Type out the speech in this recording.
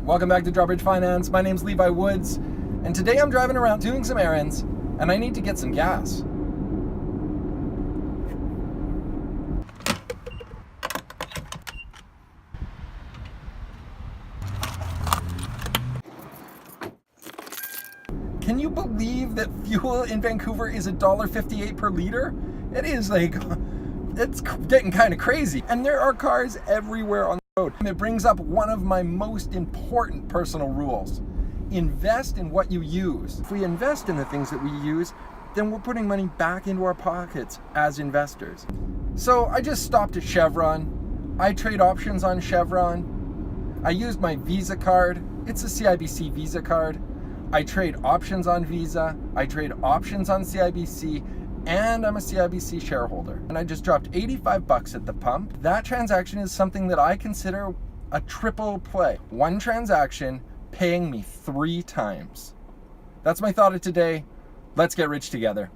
Welcome back to Drawbridge Finance. My name's Levi Woods, and today I'm driving around doing some errands, and I need to get some gas. Can you believe that fuel in Vancouver is $1.58 per liter? It is it's getting kind of crazy. And there are cars everywhere on the road. And it brings up one of my most important personal rules. Invest in what you use. If we invest in the things that we use, then we're putting money back into our pockets as investors. So I just stopped at Chevron. I trade options on Chevron. I used my Visa card. It's a CIBC Visa card. I trade options on Visa, I trade options on CIBC, and I'm a CIBC shareholder. And I just dropped 85 bucks at the pump. That transaction is something that I consider a triple play. One transaction paying me 3 times. That's my thought of today. Let's get rich together.